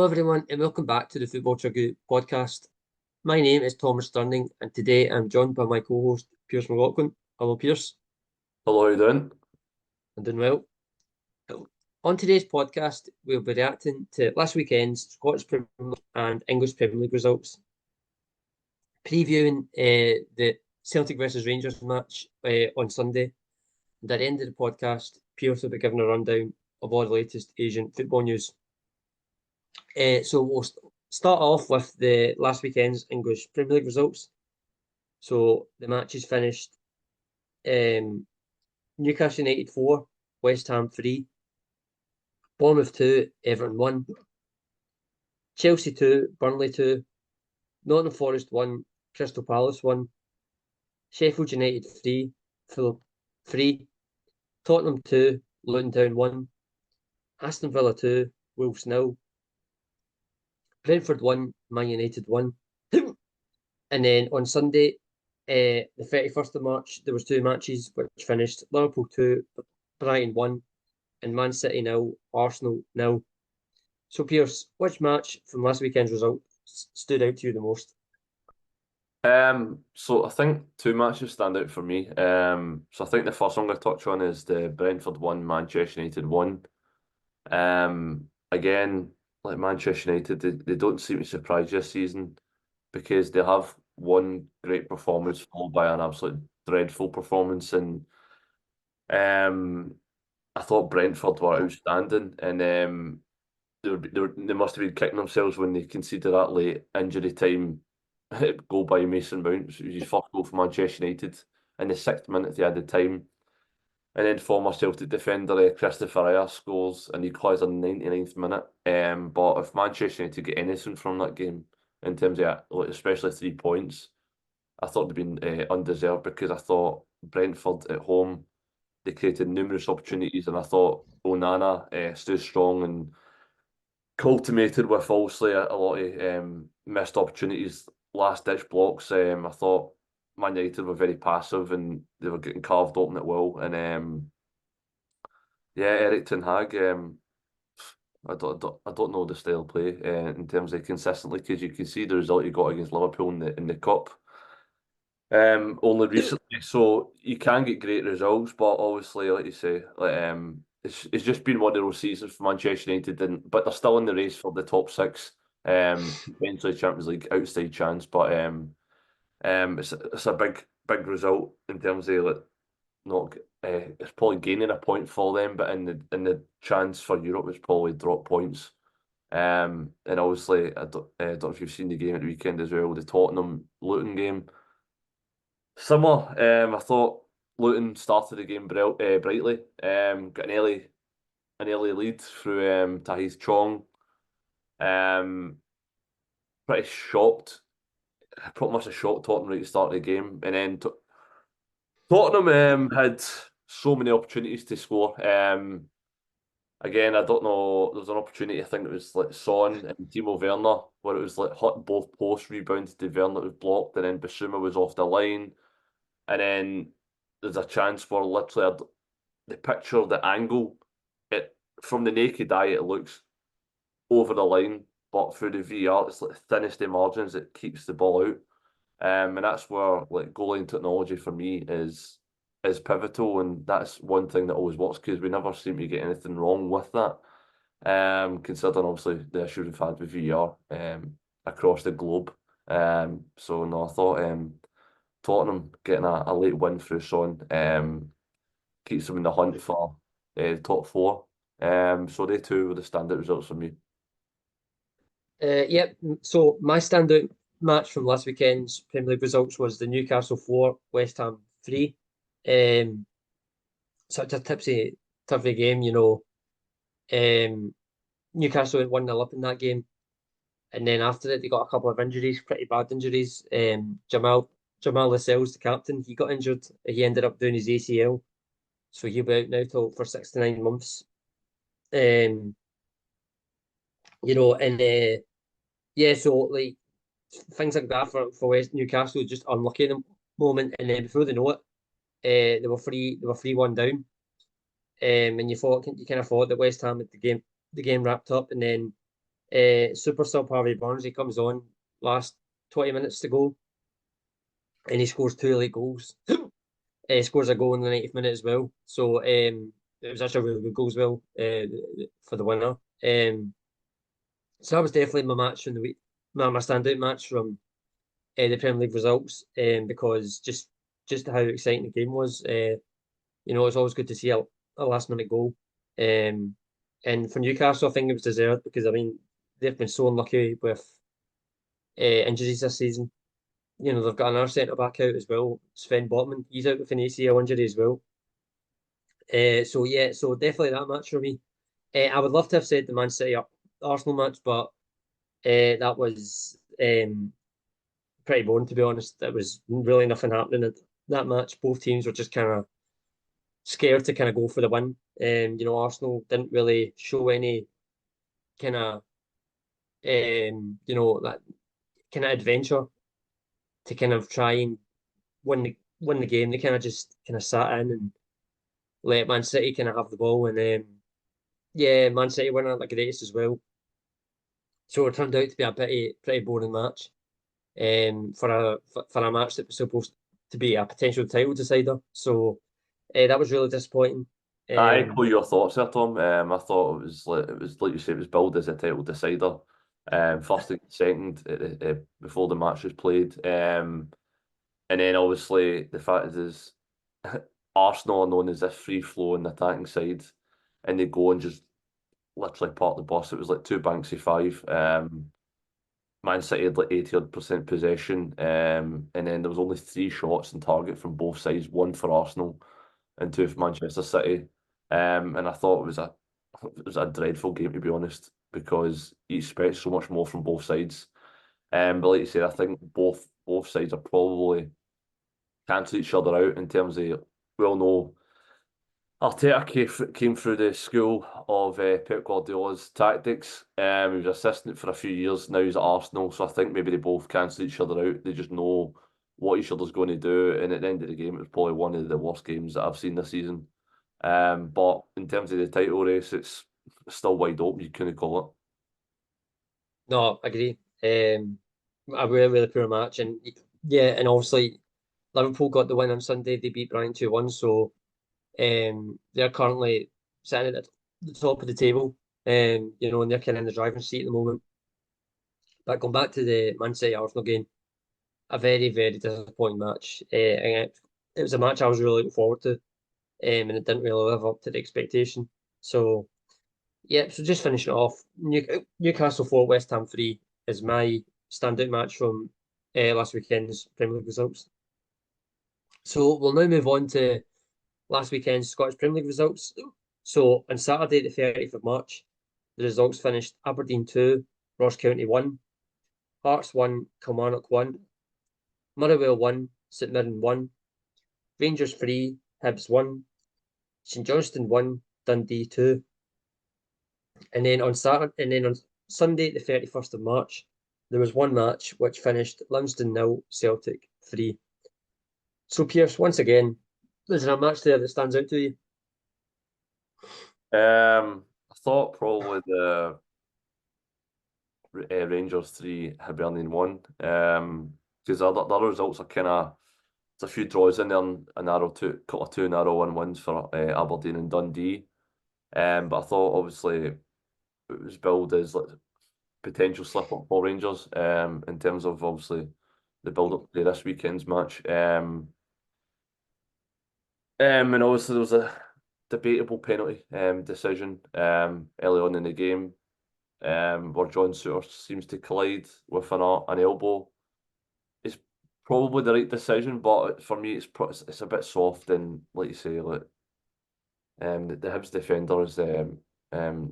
everyone, and welcome back to the Football Chuggu Podcast. My name is Thomas Durning, and today I'm joined by my co-host, Pearse McLaughlin. Hello, Pearse. Hello, how you doing? I'm doing well. On today's podcast, we'll be reacting to last weekend's Scottish Premier League and English Premier League results, previewing the Celtic versus Rangers match on Sunday. And at the end of the podcast, Pearse will be giving a rundown of all the latest Asian football news. So we'll start off with the last weekend's English Premier League results. So the matches finished Newcastle United 4, West Ham 3, Bournemouth 2, Everton 1, Chelsea 2, Burnley 2, Nottingham Forest 1, Crystal Palace 1, Sheffield United 3, Fulham 3, Tottenham 2, Luton Town 1, Aston Villa 2, Wolves 0, Brentford 1, Man United 1. And then on Sunday, the 31st of March, there was two matches which finished Liverpool 2, Brighton 1, and Man City 0, Arsenal 0. So, Pearse, which match from last weekend's result stood out to you the most? So I think two matches stand out for me. So I think the first one I'm going to touch on is the Brentford 1, Manchester United 1. Again, like Manchester United, they don't seem to surprise this season because they have one great performance followed by an absolute dreadful performance, and I thought Brentford were outstanding, and they must have been kicking themselves when they conceded that late injury time goal by Mason Mount. It was his first goal for Manchester United in the 6th minute they added time. And then former Celtic defender Christopher Ayer scores and he equalises in the 99th minute. But if Manchester United get anything from that game in terms of especially 3 points, I thought they'd been undeserved, because I thought Brentford at home, they created numerous opportunities, and I thought Onana stood strong and culminated with obviously a lot of missed opportunities, last ditch blocks. I thought Man United were very passive and they were getting carved open at will. And Eric Ten Hag, I don't know the style of play in terms of consistently, because you can see the result he got against Liverpool in the cup. Only recently, so you can get great results, but obviously, like you say, it's just been one of those seasons for Manchester United, but they're still in the race for the top 6. Eventually Champions League outside chance, but it's a big result in terms of not it's probably gaining a point for them, but in the chance for Europe, it's probably drop points. And obviously, I don't know if you've seen the game at the weekend as well, the Tottenham Luton game. Similar. I thought Luton started the game brightly. Got an early lead through Tahith Chong. Pretty shocked. Pretty much a shock Tottenham right at the start of the game, and then Tottenham had so many opportunities to score. Again, I don't know. There was an opportunity. I think it was like Son and Timo Werner, where it was like hot both posts, rebounded to Werner, it was blocked, and then Bissouma was off the line. And then there's a chance for literally the picture, the angle, from the naked eye, it looks over the line, but through the VR, it's like the thinnest of margins that keeps the ball out. And that's where like goal line technology for me is pivotal, and that's one thing that always works, because we never seem to get anything wrong with that. Considering obviously the issues we've had with VR across the globe. So no, I thought Tottenham getting a late win through Son keeps them in the hunt for top 4. So they two were the standout results for me. Yep. So my standout match from last weekend's Premier League results was the Newcastle 4, West Ham 3. Such a tipsy-turvy game, you know. Newcastle went 1-0 up in that game. And then after it, they got a couple of injuries, pretty bad injuries. Jamal Lascelles, the captain, he got injured. He ended up doing his ACL. So he'll be out now for 6 to 9 months. You know, and so like things like that for West Newcastle, just unlucky at the moment. And then before they know it, they were 3-1 down. And you kind of thought that West Ham had the game wrapped up, and then Super sub Harvey Barnes, he comes on last 20 minutes to go, and he scores 2 late goals. Scores a goal in the 90th minute as well. So it was actually a really good goal as well for the winner. So that was definitely my match from the week, my standout match from the Premier League results, because just how exciting the game was. It's always good to see a last minute goal. And for Newcastle, I think it was deserved because they've been so unlucky with injuries this season. They've got another centre back out as well, Sven Botman. He's out with an ACL injury as well. So definitely that match for me. I would love to have said the Man City Arsenal match, but that was pretty boring, to be honest. There was really nothing happening at that match. Both teams were just kind of scared to kind of go for the win. Arsenal didn't really show any kind of that kind of adventure to kind of try and win the game. They kind of just kind of sat in and let Man City kind of have the ball, and Man City won at the greatest as well. So it turned out to be a pretty boring match, for a match that was supposed to be a potential title decider. So that was really disappointing. I echo your thoughts there, Tom. I thought it was like you say, it was billed as a title decider. First and second before the match was played. And then obviously the fact is Arsenal are known as this free flowing attacking side, and they go and just literally park the bus. It was like two Banksy five. Man City had like 80% possession, and then there was only 3 shots on target from both sides, one for Arsenal and 2 for Manchester City. And I thought it was a dreadful game, to be honest, because you expect so much more from both sides. But like you said, I think both sides are probably cancel each other out in terms of, we all know Arteta came through the school of Pep Guardiola's tactics. He was assistant for a few years. Now he's at Arsenal, so I think maybe they both cancel each other out. They just know what each other's going to do, and at the end of the game, it was probably one of the worst games that I've seen this season. But in terms of the title race, it's still wide open. You couldn't call it. No, I agree. A really, really poor match, and and obviously Liverpool got the win on Sunday. They beat Brighton 2-1, so they're currently sitting at the top of the table, and they're kind of in the driving seat at the moment. But going back to the Man City Arsenal game, a very, very disappointing match. And it was a match I was really looking forward to, and it didn't really live up to the expectation. So so just finishing it off, Newcastle 4, West Ham 3 is my standout match from last weekend's Premier League results. So we'll now move on to last weekend's Scottish Premier League results. So on Saturday, the 30th of March, the results finished: Aberdeen 2, Ross County 1, Hearts 1, Kilmarnock 1, Motherwell 1, St Mirren 1, Rangers 3, Hibs 1, St Johnstone 1, Dundee 2. And then on Sunday, the 31st of March, there was one match which finished Livingston 0, Celtic 3. So Pearse, once again, is there a match there that stands out to you? I thought probably the Rangers 3, Hibernian 1. Because the other results are kind of, there's a few draws in there, and a narrow couple of 2 narrow 1-1s for Aberdeen and Dundee. But I thought obviously it was billed as like potential slip up for Rangers. In terms of obviously the build up to this weekend's match. And obviously there was a debatable penalty decision early on in the game, where John Souttar seems to collide with an elbow. It's probably the right decision, but for me, it's a bit soft, and like you say, like the Hibs defender is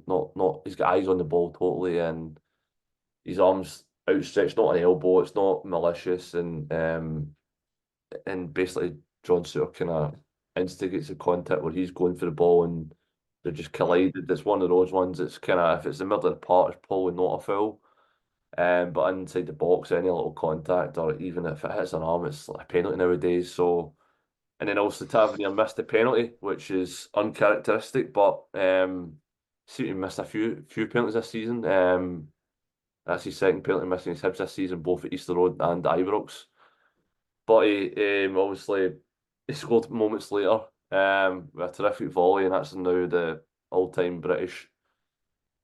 not he's got eyes on the ball totally, and his arms outstretched, not an elbow. It's not malicious, and basically John Souttar kind of instigates a contact where he's going for the ball and they're just collided. It's one of those ones that's kind of, if it's the middle of the park, it's probably not a foul. But inside the box, any little contact, or even if it hits an arm, it's like a penalty nowadays. So, and then also Tavernier missed the penalty, which is uncharacteristic, but seem to have missed a few penalties this season. That's his second penalty missing his Hibs this season, both at Easter Road and Ibrox. But he obviously he scored moments later with a terrific volley, and that's now the all-time British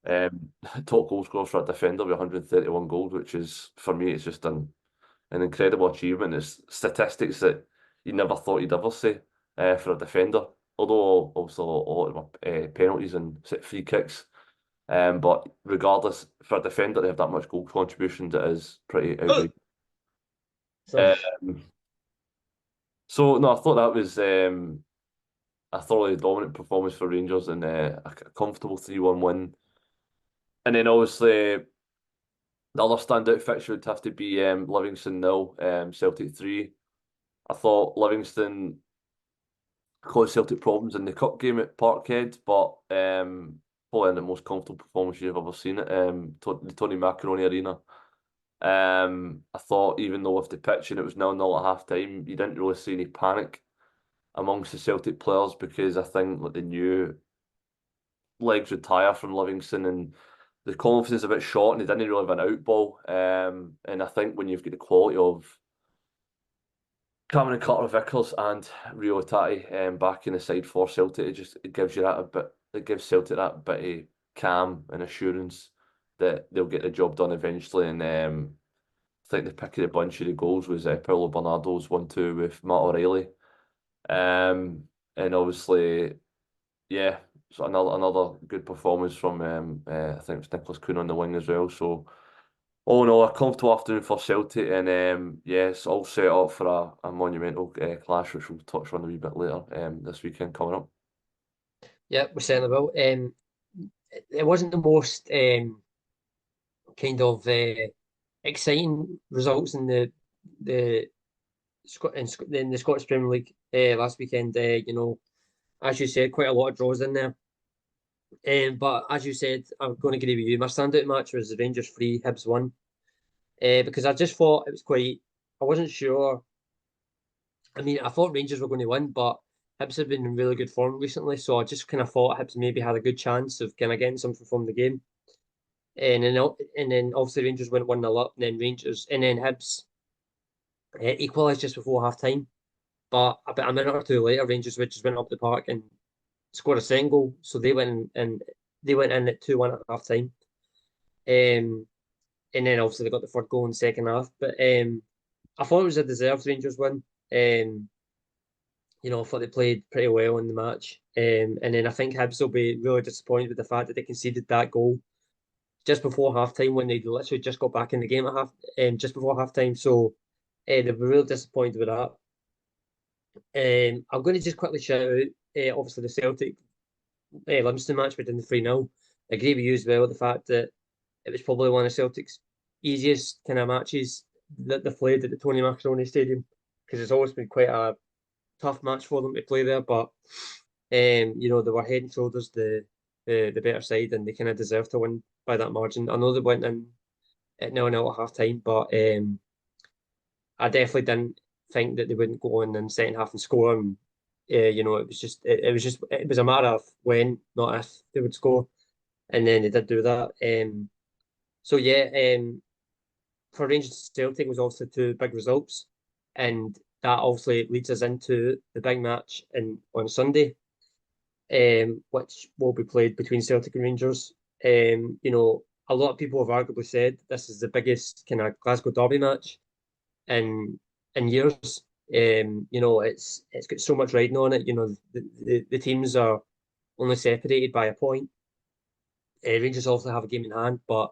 top goal scorer for a defender with 131 goals, which is, for me, it's just an incredible achievement. It's statistics that you never thought you'd ever see for a defender. Although obviously a lot of them penalties and free kicks. But regardless, for a defender to have that much goal contribution, that is pretty outrageous. So no, I thought that was a thoroughly dominant performance for Rangers and a comfortable 3-1 win. And then obviously the other standout fixture would have to be Livingston 0, Celtic 3. I thought Livingston caused Celtic problems in the cup game at Parkhead, but probably the most comfortable performance you've ever seen at the Tony Macaroni Arena. I thought even though with the pitch and it was 0-0 at half time, you didn't really see any panic amongst the Celtic players, because I think like the new legs would tire from Livingston and the confidence is a bit short and they didn't really have an out ball. And I think when you've got the quality of Cameron Carter-Vickers and Rio Tati back in the side for Celtic, it gives you that a bit. It gives Celtic that bit of calm and assurance that they'll get the job done eventually. And I think the pick of the bunch of the goals was Paulo Bernardo's 1-2 with Matt O'Reilly. And obviously, yeah, so another good performance from I think it was Nicholas Kuhn on the wing as well. So all in all, a comfortable afternoon for Celtic, and it's all set up for a monumental clash, which we'll touch on a wee bit later this weekend coming up. Yeah, we certainly will. It wasn't the most kind of exciting results in the Scottish Premier League last weekend. As you said, quite a lot of draws in there. But as you said, I'm going to agree with you. My standout match was the Rangers 3, Hibs 1. Because I just thought it was I wasn't sure. I mean, I thought Rangers were going to win, but Hibs have been in really good form recently, so I just kind of thought Hibs maybe had a good chance of kind of getting something from the game. And then obviously Rangers went 1-0 up, and then Hibs equalised just before half time. But about a minute or two later, Rangers just went up the park and scored a second goal. So they went in at 2-1 at half time. And then obviously they got the third goal in the second half. But I thought it was a deserved Rangers win. I thought they played pretty well in the match. And then I think Hibs will be really disappointed with the fact that they conceded that goal just before half time, when they literally just got back in the game at just before half time. So they were really disappointed with that. I'm going to just quickly shout out, obviously, the Celtic Livingston match we did in the 3-0. I agree with you as well, the fact that it was probably one of Celtic's easiest kind of matches that they've played at the Tony Macaroni Stadium, because it's always been quite a tough match for them to play there. But they were head and shoulders the better side, and they kind of deserved to win by that margin. I know they went in at 0-0 at half time, but I definitely didn't think that they wouldn't go in the second half and score. And it was a matter of when, not if, they would score, and then they did do that. For Rangers Celtic was obviously two big results, and that obviously leads us into the big match on Sunday, which will be played between Celtic and Rangers. A lot of people have arguably said this is the biggest kind of Glasgow derby match in years. It's got so much riding on it. The teams are only separated by a point. Rangers also have a game in hand, but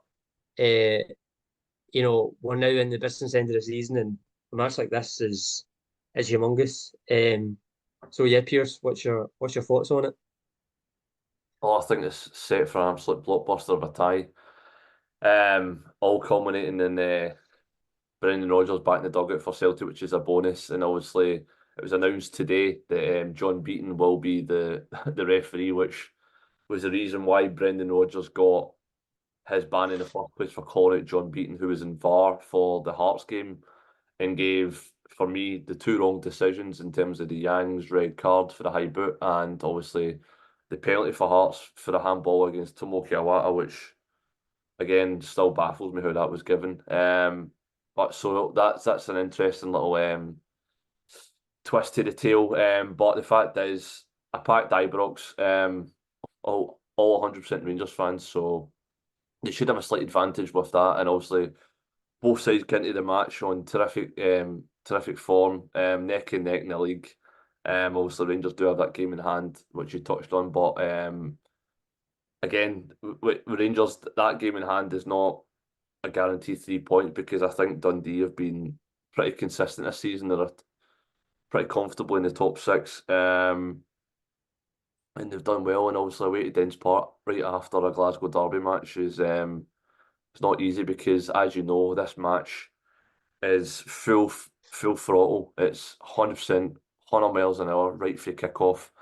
we're now in the business end of the season, and a match like this is humongous. So yeah, Pearse, what's your thoughts on it? Oh, I think it's set for an absolute blockbuster of a tie. All culminating in Brendan Rodgers back in the dugout for Celtic, which is a bonus. And obviously, it was announced today that John Beaton will be the referee, which was the reason why Brendan Rodgers got his ban in the first place for calling out John Beaton, who was in VAR for the Hearts game, and gave, for me, the two wrong decisions in terms of the Yang's red card for the high boot, and obviously the penalty for Hearts for the handball against Tomoki Iwata, which again, still baffles me how that was given. But so that's an interesting little twist to the tale. But the fact is, I packed Ibrox, all 100% Rangers fans, so they should have a slight advantage with that. And obviously, both sides get into the match on terrific form, neck and neck in the league. Obviously, Rangers do have that game in hand, which you touched on. But again, with Rangers, that game in hand is not a guaranteed 3 points because I think Dundee have been pretty consistent this season. They're pretty comfortable in the top six. And they've done well, and obviously away to Dens Park right after a Glasgow derby match is it's not easy because, as you know, this match is full throttle. It's 100%, 100 miles an hour right for kick-off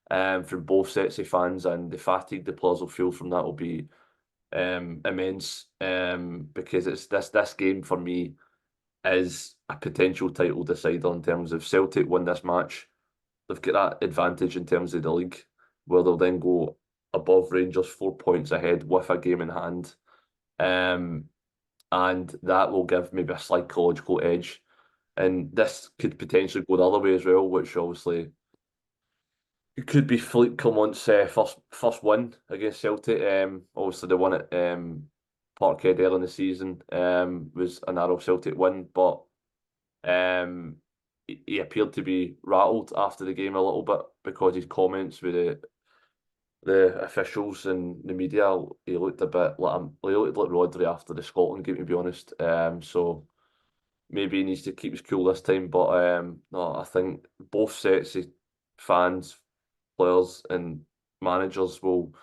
from both sets of fans, and the fatigue the players will feel from that will be immense because it's this game for me is a potential title decider in terms of Celtic win this match. They've got that advantage in terms of the league where they'll then go above Rangers 4 points ahead with a game in hand. And that will give maybe a psychological edge. And this could potentially go the other way as well, which obviously it could be Philippe Clement's first win against Celtic. Obviously, they won at Parkhead early in the season. Was a narrow Celtic win, but he appeared to be rattled after the game a little bit because his comments with the officials and the media, he looked a bit like he looked like Rodri after the Scotland game, to be honest. So maybe he needs to keep his cool this time. But no, I think both sets of fans, players, and managers will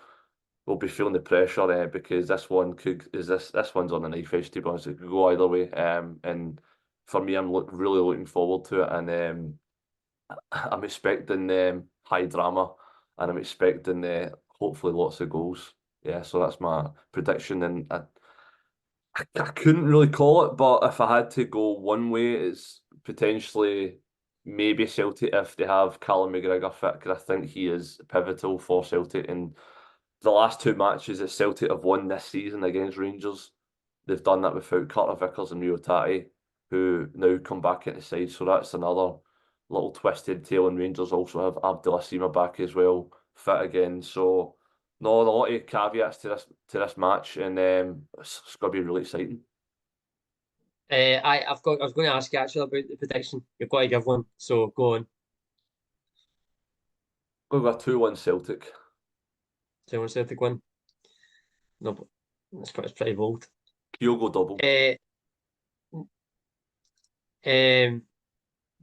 be feeling the pressure because this one's on the knife edge, to be honest. It could go either way. And for me, I'm really looking forward to it, and I'm expecting high drama, and I'm expecting hopefully lots of goals. Yeah, so that's my prediction, and I couldn't really call it, but if I had to go one way, it's potentially maybe Celtic if they have Callum McGregor fit, because I think he is pivotal for Celtic. And the last two matches that Celtic have won this season against Rangers, they've done that without Carter Vickers and Rio Tati, who now come back into the side. So that's another little twisted tail. And Rangers also have Abdullah Sima back as well, fit again. So no, a lot of caveats to this match, and it's going to be really exciting. I was going to ask you actually about the prediction. You've got to give one, so go on. We've got 2-1 Celtic. 2-1 Celtic win. No, but it's pretty bold. Kyogo double.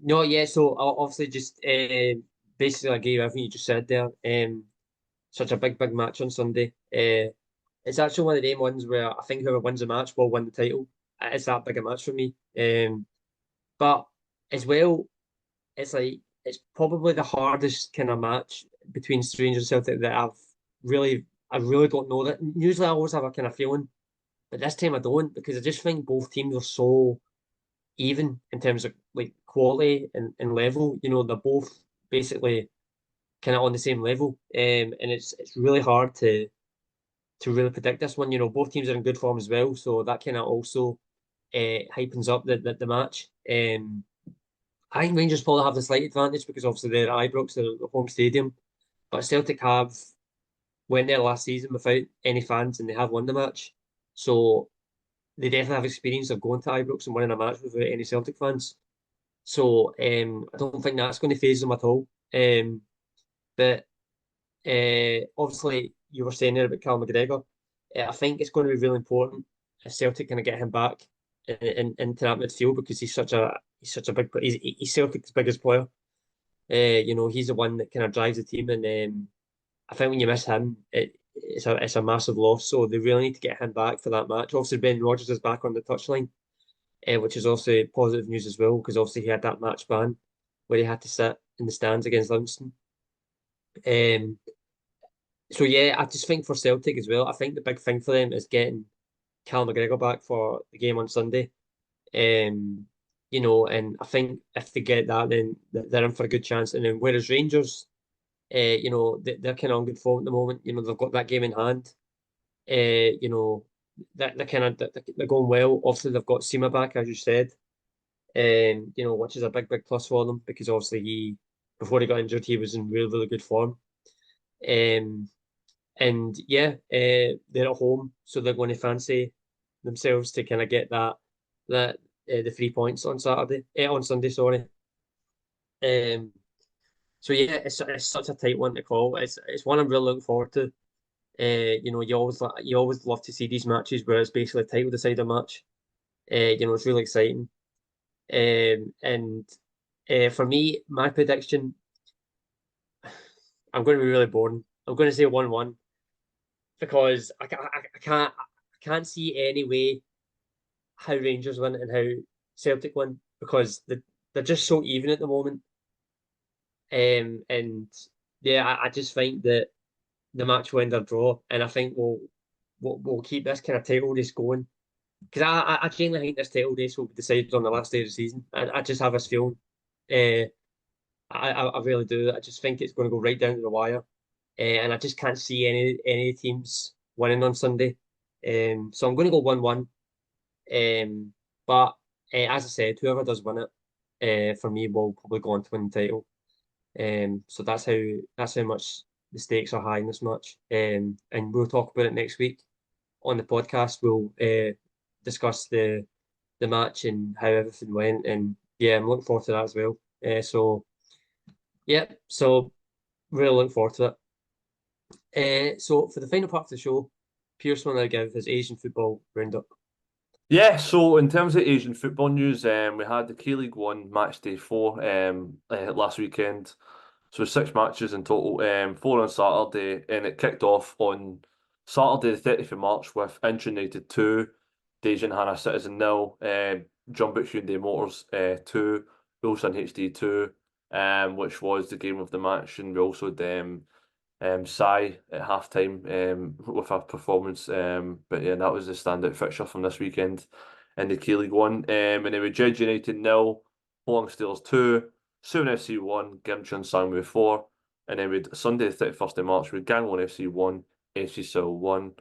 No, yeah. So I'll obviously just basically agree with everything you just said there. Such a big match on Sunday. It's actually one of them ones where I think whoever wins the match will win the title. It's that big a match for me. But as well, it's like it's probably the hardest kind of match between Rangers and Celtic that I really don't know that. Usually I always have a kind of feeling, but this time I don't because I just think both teams are so even in terms of like quality and level. You know, they're both basically kind of on the same level. And it's really hard to really predict this one. You know, both teams are in good form as well, so that kind of also hypens up the match. I think Rangers probably have the slight advantage because obviously they're at Ibrox, they're at the home stadium, but Celtic went there last season without any fans and they have won the match, so they definitely have experience of going to Ibrox and winning a match without any Celtic fans. So I don't think that's going to phase them at all. But obviously, you were saying there about Cal McGregor. I think it's going to be really important if Celtic kind of get him back into that midfield because he's such a big he's Celtic's biggest player. You know, he's the one that kind of drives the team, and I think when you miss him, it's a massive loss. So they really need to get him back for that match. Obviously, Ben Rodgers is back on the touchline, which is also positive news as well because obviously he had that match ban where he had to sit in the stands against Livingston. So yeah, I just think for Celtic as well, I think the big thing for them is getting Cal McGregor back for the game on Sunday. You know, and I think if they get that, then they're in for a good chance. And then whereas Rangers, you know, they're kind of on good form at the moment. You know, they've got that game in hand. You know, that they're going well. Obviously, they've got Sima back, as you said, which is a big plus for them because obviously before he got injured, he was in really good form. And yeah, they're at home, so they're going to fancy themselves to kind of get the 3 points on Sunday, sorry. So yeah, it's such a tight one to call. It's one I'm really looking forward to. You always love to see these matches where it's basically a title decider match. It's really exciting. And for me, my prediction, I'm going to be really boring. I'm going to say 1-1 because I can't see any way how Rangers win and how Celtic win because they're just so even at the moment. And yeah, I just think that the match will end a draw, and I think we'll keep this kind of title race going because I genuinely think this title race will be decided on the last day of the season. I just have this feeling. Uh, I really do. I just think it's going to go right down to the wire, and I just can't see any teams winning on Sunday. So I'm going to go 1-1. But as I said, whoever does win it, for me, will probably go on to win the title. So that's how much the stakes are high in this match. And we'll talk about it next week on the podcast. We'll discuss the match and how everything went. And yeah, I'm looking forward to that as well. So yeah, so really looking forward to it. So for the final part of the show, Pearse will now give his Asian football roundup. Yeah, so in terms of Asian football news, we had the K-League 1 match day 4 last weekend. So 6 matches in total, 4 on Saturday, and it kicked off on Saturday the 30th of March with Incheon United 2, Daejeon Hana Citizen 0, Jeonbuk Hyundai Motors 2, Ulsan HD 2, which was the game of the match, and we also had Sai at halftime with a performance. But yeah, that was the standout fixture from this weekend in the K League 1. And then with Jeju United 0, Pohang Steelers 2, Suwon FC 1, Gimcheon Sangmu 4. And then with Sunday the 31st of March with Gangwon FC 1, FC Seoul 1.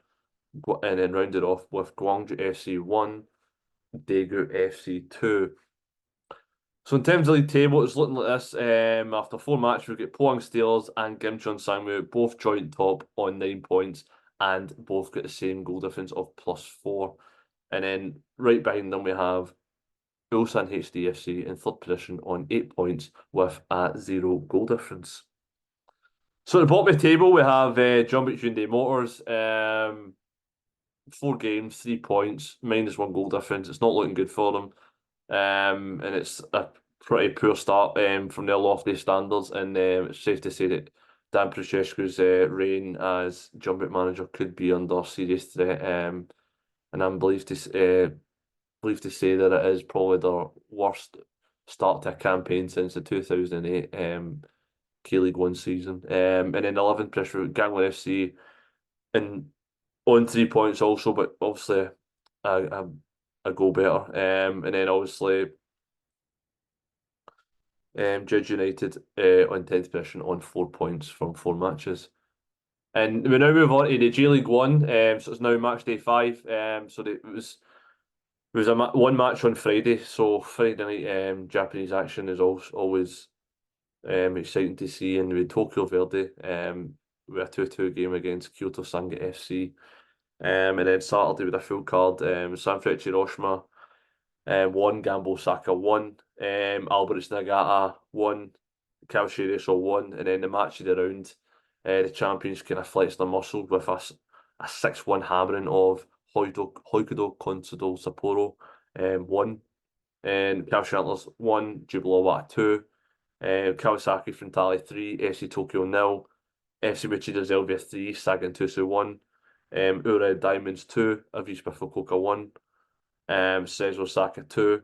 And then rounded off with Gwangju FC 1, Daegu FC 2. So in terms of league table, it's looking like this. After 4 matches, we've got Pohang Steelers and Gimcheon Sangmu, both joint top on 9 points, and both got the same goal difference of +4. And then right behind them, we have Ulsan HDFC in third position on 8 points with a 0 goal difference. So at the bottom of the table, we have Jeonbuk Hyundai Motors. 4 games, 3 points, -1 goal difference. It's not looking good for them. And it's a pretty poor start from their lofty standards, and it's safe to say that Dan Pruszewski's reign as Jeonbuk manager could be under serious threat. And I'm believed to say that it is probably their worst start to a campaign since the 2008 K-League 1 season. And then 11th position, Gangwon FC, and on 3 points also, but obviously a goal better. And then obviously Jeju United on 10th position on 4 points from 4 matches. And we now move on to the J League 1. So it's now match day 5. So it was one match on Friday. So Friday night Japanese action is always exciting to see. And with Tokyo Verde with a 2-2 game against Kyoto Sanga FC. And then Saturday with a full card, Sanfrecce Hiroshima 1, Gamba Osaka 1, Albirex Niigata 1, Kaohsiung Reysol 1, and then the match of the round, the champions kind of flexed their muscle with a 6-1 hammering of Hoikudo Consadole Sapporo 1, and Kaohsiung Antlers 1, Jubilo Iwata 2, Kawasaki Frontale 3, FC Tokyo 0, FC Uchida Zelvia 3, Sagan Tusu 1, Ura Diamonds 2, Avispa Fukuoka 1, Cerezo Osaka 2,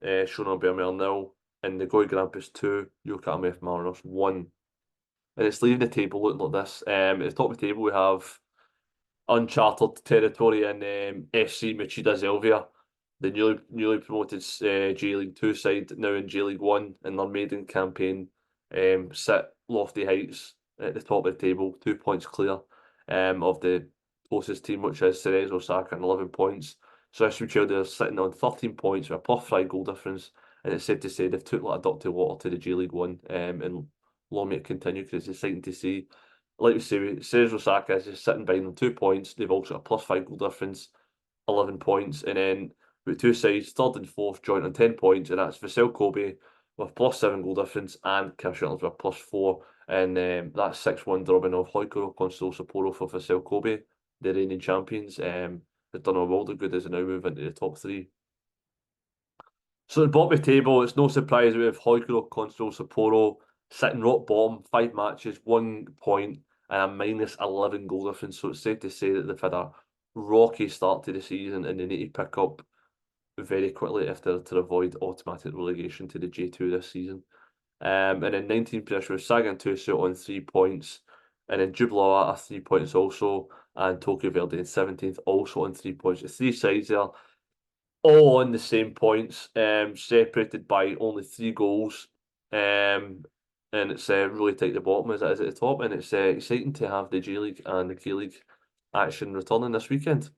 Shonan Bernal 0, and Nagoya Grampus 2, Yokohama F Marinos 1. And it's leaving the table looking like this. At the top of the table, we have uncharted territory in FC Machida Zelvia, the newly promoted J League 2 side, now in J League 1, in their maiden campaign, sit lofty heights at the top of the table, 2 points clear of the closest team, which is Cerezo Osaka, on 11 points. So SC Chelsea are sitting on 13 points with a +5 goal difference, and it's safe to say they've took like a duck to water to the J League One, and long may it continue because it's exciting to see. Like we say, Cerezo Osaka is just sitting behind them 2 points. They've also got a +5 goal difference, 11 points, and then with two sides, third and fourth, joint on 10 points, and that's Vissel Kobe with +7 goal difference and Kirsten with a +4, and that's 6-1 drubbing of Hoikoro Constable Sapporo for Vissel Kobe, the reigning champions. They've done a world of good as they now move into the top three. So at the bottom of the table, it's no surprise we have Hoikoro Constable Sapporo sitting rock bottom, 5 matches, 1 point, and a -11 goal difference. So it's safe to say that they've had a rocky start to the season, and they need to pick up very quickly if they're to avoid automatic relegation to the J2 this season. And in 19th position with Sagan Tusu on 3 points, and then Jubilee at 3 points also, and Tokyo Verde in 17th also on 3 points. The three sides there, all on the same points, separated by only 3 goals. And it's really tight at the bottom as it is at the top, and it's exciting to have the J League and the K League action returning this weekend.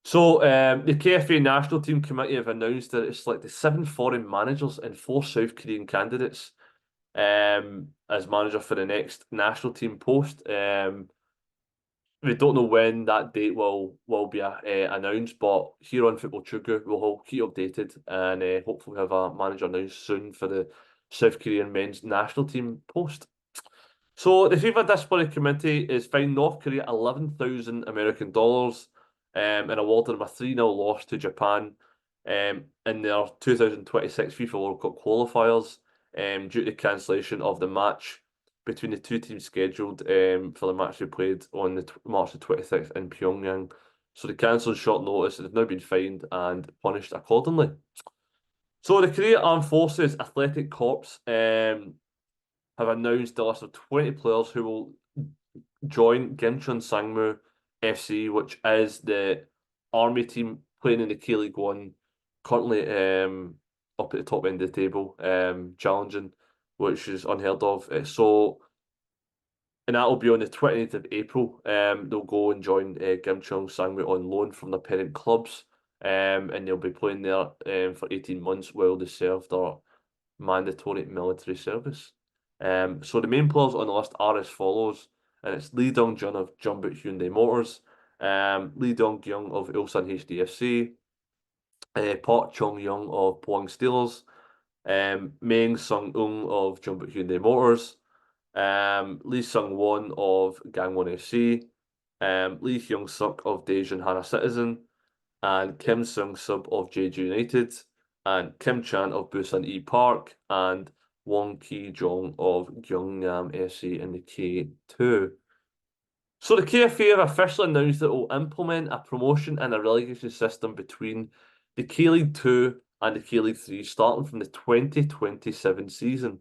So the KFA National Team Committee have announced that it's selected 7 foreign managers and 4 South Korean candidates as manager for the next national team post. We don't know when that date will be announced, but here on Football Chuggu, we'll keep you updated, and hopefully have a manager announced soon for the South Korean men's national team post. So the FIFA Disciplinary Committee is fined North Korea $11,000 and awarded them a 3-0 loss to Japan in their 2026 FIFA World Cup qualifiers due to cancellation of the match between the two teams scheduled for the match they played on the March the 26th in Pyongyang. So they cancelled short notice, and they've now been fined and punished accordingly. So the Korea Armed Forces Athletic Corps have announced a list of 20 players who will join Gimcheon Sangmu FC, which is the army team playing in the K League One, currently up at the top end of the table, challenging, which is unheard of. And that will be on the 28th of April. They'll go and join Gimcheon Sangmu on loan from their parent clubs, and they'll be playing there for 18 months while they serve their mandatory military service. So the main players on the list are as follows, and it's Lee Dong-Jun of Jeonbuk Hyundai Motors, Lee Dong-kyung of Ulsan HDFC, Park Chung-young of Pohang Steelers, Meng Sung-ung of Jeonbuk Hyundai Motors, Lee Sung-won of Gangwon FC, Lee Hyung-suk of Daejeon Hana Citizen, and Kim Sung-sub of Jeju United, and Kim Chan of Busan E Park, and Wong Ki-jong of Gyeongnam FC in the K2. So the KFA have officially announced that it will implement a promotion and a relegation system between the K League 2 and the K League 3 starting from the 2027 season.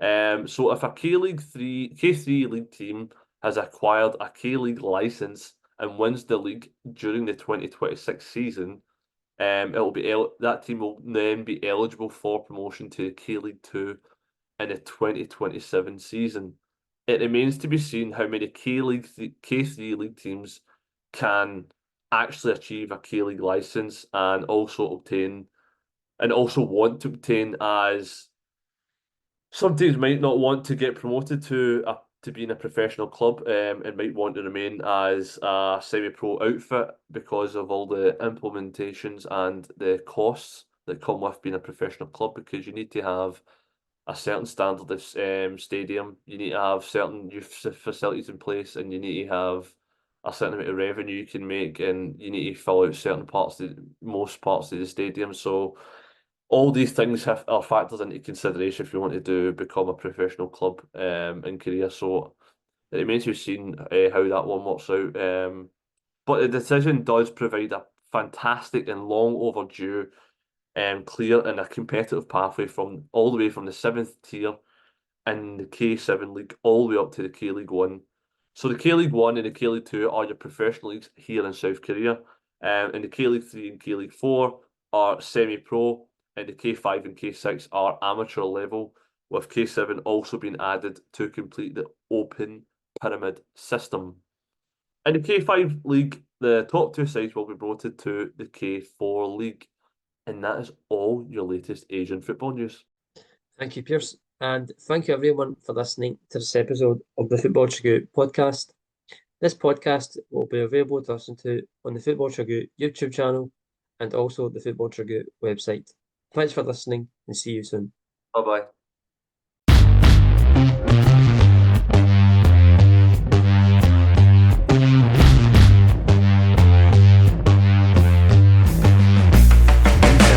So if a K3 league team has acquired a K League license and wins the league during the 2026 season, that team will then be eligible for promotion to K League 2 in the 2027 season. It remains to be seen how many K3 league teams can actually achieve a K League license and also want to obtain, as some teams might not want to get promoted to being a professional club and might want to remain as a semi-pro outfit because of all the implementations and the costs that come with being a professional club, because you need to have a certain standard of stadium, you need to have certain youth facilities in place, and you need to have a certain amount of revenue you can make, and you need to fill out most parts of the stadium. So all these things are factors into consideration if you want to become a professional club in Korea. So it remains to be seen how that one works out. But the decision does provide a fantastic and long overdue clear and a competitive pathway all the way from the 7th tier in the K7 league all the way up to the K League 1. So the K League 1 and the K League 2 are your professional leagues here in South Korea, and the K League 3 and K League 4 are semi-pro, and the K5 and K6 are amateur level, with K7 also being added to complete the open pyramid system. In the K5 League, the top two sides will be promoted to the K4 League. And that is all your latest Asian football news. Thank you, Pearse. And thank you, everyone, for listening to this episode of the Football Chuggu Podcast. This podcast will be available to listen to on the Football Chuggu YouTube channel and also the Football Chuggu website. Thanks for listening and see you soon. Bye-bye.